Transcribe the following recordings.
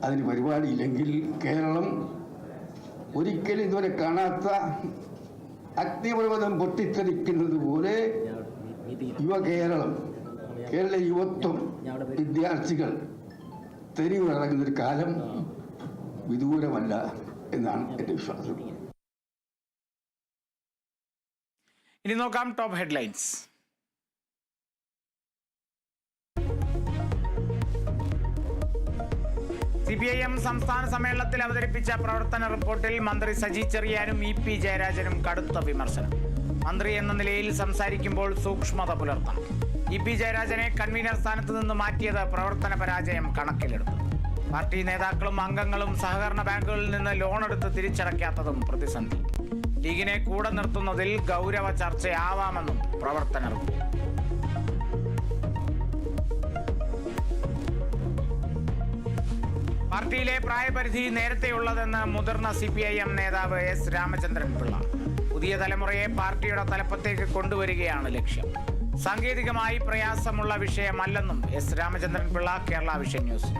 അതിന് പരിപാടിയില്ലെങ്കിൽ കേരളം ഒരിക്കലും ഇതുവരെ കാണാത്ത അഗ്നിപർവ്വതം പൊട്ടിത്തെറിക്കുന്നത് പോലെ കേരള യുവത്വം വിദ്യാർത്ഥികൾ തെരുവിലിറങ്ങുന്നൊരു കാലം വിദൂരമല്ല എന്നാണ് എൻ്റെ വിശ്വാസം. ഇനി നോക്കാം ടോപ്പ് ഹെഡ്ലൈൻസ്. CPIM സംസ്ഥാന സമ്മേളനത്തിൽ അവതരിപ്പിച്ച പ്രവർത്തന റിപ്പോർട്ടിൽ മന്ത്രി സജി ചെറിയാനും EP ജയരാജനും കടുത്ത വിമർശനം. മന്ത്രി എന്ന നിലയിൽ സംസാരിക്കുമ്പോൾ സൂക്ഷ്മത പുലർത്തണം. EP ജയരാജനെ കൺവീനർ സ്ഥാനത്ത് നിന്ന് മാറ്റിയത് പ്രവർത്തന പരാജയം കണക്കിലെടുത്തു. പാർട്ടി നേതാക്കളും അംഗങ്ങളും സഹകരണ ബാങ്കുകളിൽ നിന്ന് ലോണെടുത്ത് തിരിച്ചടയ്ക്കാത്തതും പ്രതിസന്ധി. ലീഗിനെ കൂടെ നിർത്തുന്നതിൽ ഗൗരവ ചർച്ചയാവാമെന്നും പ്രവർത്തന റിപ്പോർട്ട്. പാർട്ടിയിലെ പ്രായപരിധി നേരത്തെയുള്ളതെന്ന് മുതിർന്ന CPIM നേതാവ് S രാമചന്ദ്രൻ പിള്ള. പുതിയ തലമുറയെ പാർട്ടിയുടെ തലപ്പത്തേക്ക് കൊണ്ടുവരികയാണ് ലക്ഷ്യം. സാങ്കേതികമായി പ്രയാസമുള്ള വിഷയമല്ലെന്നും S Ramachandran Pillai Kerala vision news.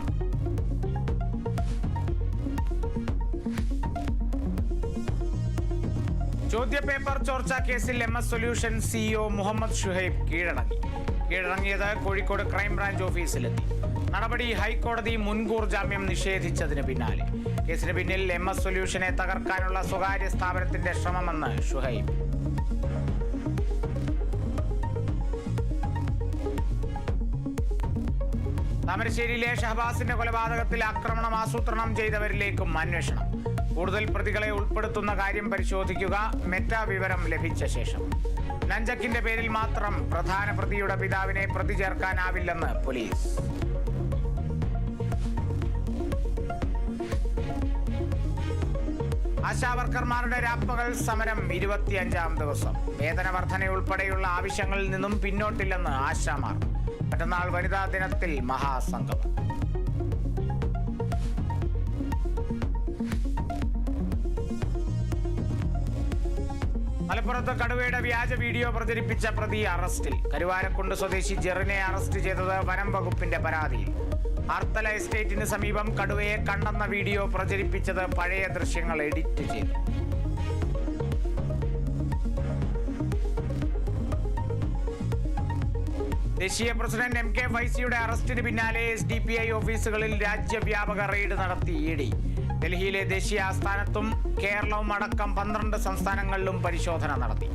ചോദ്യപേപ്പർ ചോർച്ചാ കേസിൽ MS solution CEO Muhammad Shuhaib കീഴടങ്ങിയത് കോഴിക്കോട് ക്രൈംബ്രാഞ്ച് ഓഫീസിലെത്തി. നടപടി ഹൈക്കോടതി മുൻകൂർ ജാമ്യം നിഷേധിച്ചതിന് പിന്നാലെ. കേസിന് പിന്നിൽ MS സൊല്യൂഷനെ തകർക്കാനുള്ള സ്വകാര്യ സ്ഥാപനത്തിന്റെ ശ്രമമെന്ന് ഷുഹൈബ്. താമരശ്ശേരിയിലെ ഷഹബാസിന്റെ കൊലപാതകത്തിൽ ആക്രമണം ആസൂത്രണം ചെയ്തവരിലേക്കും അന്വേഷണം. കൂടുതൽ പ്രതികളെ ഉൾപ്പെടുത്തുന്ന കാര്യം പരിശോധിക്കുക. മെറ്റാ വിവരം ലഭിച്ച ശേഷം. നഞ്ചക്കിന്റെ പേരിൽ മാത്രം പ്രധാന പ്രതിയുടെ പിതാവിനെ പ്രതി ചേർക്കാനാവില്ലെന്ന് പോലീസ്. ആശാവർക്കർമാരുടെ രാപ്പകൽ സമരം 25ാം ദിവസം. വേതന വർധനയുൾപ്പെടെയുള്ള ആവശ്യങ്ങളിൽ നിന്നും പിന്നോട്ടില്ലെന്ന് ആശാമാർ. മറ്റന്നാൾ വനിതാ ദിനത്തിൽ മഹാസംഗമം. മലപ്പുറത്ത് കടുവയുടെ വ്യാജ വീഡിയോ പ്രചരിപ്പിച്ച പ്രതി അറസ്റ്റിൽ. കരുവാരക്കുണ്ട് സ്വദേശി ജെറിനെ അറസ്റ്റ് ചെയ്തത് വനം വകുപ്പിന്റെ പരാതിയിൽ. ആർത്തല എസ്റ്റേറ്റിന് സമീപം കടുവയെ കണ്ടെന്ന വീഡിയോ പ്രചരിപ്പിച്ചത് പഴയ ദൃശ്യങ്ങൾ എഡിറ്റ് ചെയ്തു. ദേശീയ പ്രസിഡന്റ് MK ഫൈസിയുടെ അറസ്റ്റിന് പിന്നാലെ SDPI ഓഫീസുകളിൽ രാജ്യവ്യാപക റെയ്ഡ് നടത്തി ED. ഡൽഹിയിലെ ദേശീയ ആസ്ഥാനത്തും കേരളവും അടക്കം 12 സംസ്ഥാനങ്ങളിലും പരിശോധന നടത്തി.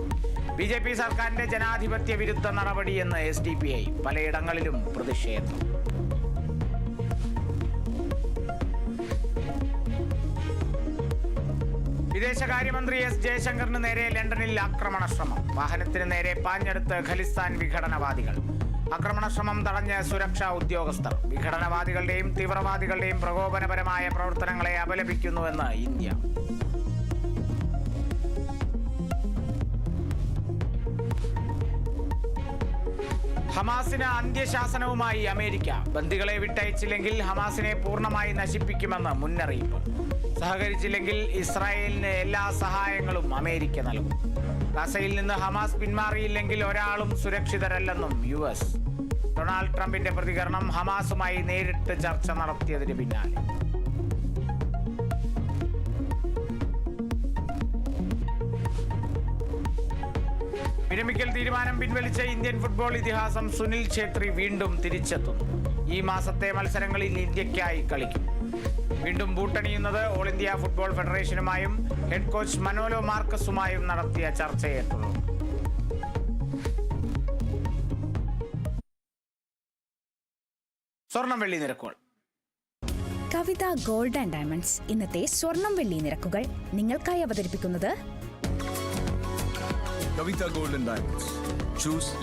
BJP സർക്കാരിന്റെ ജനാധിപത്യ വിരുദ്ധ നടപടിയെന്ന് SDPI. പലയിടങ്ങളിലും പ്രതിഷേധം. വിദേശകാര്യമന്ത്രി S ജയശങ്കറിന് നേരെ ലണ്ടനിൽ ആക്രമണ ശ്രമം. വാഹനത്തിന് നേരെ പാഞ്ഞെടുത്ത് ഖലിസ്ഥാൻ വിഘടനവാദികൾ. ആക്രമണശ്രമം തടഞ്ഞ് സുരക്ഷാ ഉദ്യോഗസ്ഥർ. വിഘടനവാദികളുടെയും തീവ്രവാദികളുടെയും പ്രകോപനപരമായ പ്രവർത്തനങ്ങളെ അപലപിക്കുന്നുവെന്ന് ഇന്ത്യ. ഹമാസിന് അന്ത്യശാസനവുമായി അമേരിക്ക. ബന്ദികളെ വിട്ടയച്ചില്ലെങ്കിൽ ഹമാസിനെ പൂർണ്ണമായി നശിപ്പിക്കുമെന്ന് മുന്നറിയിപ്പ്. സഹകരിച്ചില്ലെങ്കിൽ ഇസ്രായേലിന് എല്ലാ സഹായങ്ങളും അമേരിക്ക നൽകും. ഗസയിൽ നിന്ന് ഹമാസ് പിന്മാറിയില്ലെങ്കിൽ ഒരാളും സുരക്ഷിതരല്ലെന്നും US. ഡൊണാൾഡ് ട്രംപിന്റെ പ്രതികരണം ഹമാസുമായി നേരിട്ട് ചർച്ച നടത്തിയതിന് പിന്നാലെ. വിരമിക്കൽ തീരുമാനം പിൻവലിച്ച ഇന്ത്യൻ ഫുട്ബോൾ ഇതിഹാസം സുനിൽ ഛേത്രി വീണ്ടും തിരിച്ചെത്തുന്നു. ഈ മാസത്തെ മത്സരങ്ങളിൽ ഇന്ത്യയ്ക്കായി കളിക്കും. വീണ്ടും ബൂട്ടണിയുന്നത് ഓൾ ഇന്ത്യ ഫുട്ബോൾ ഫെഡറേഷനുമായും ഹെഡ് കോച്ച് മനോലോ മാർക്കസുമായും നടത്തിയ ചർച്ചയെ തുടർന്നു. സ്വർണം വെള്ളി നിരക്കുകൾ. കവിത ഗോൾഡ് ആൻഡ് ഡയമണ്ട്സ് ഇന്നത്തെ സ്വർണം വെള്ളി നിരക്കുകൾ നിങ്ങൾക്കായി അവതരിപ്പിക്കുന്നത് Kavita Gold and Diamonds. Choose your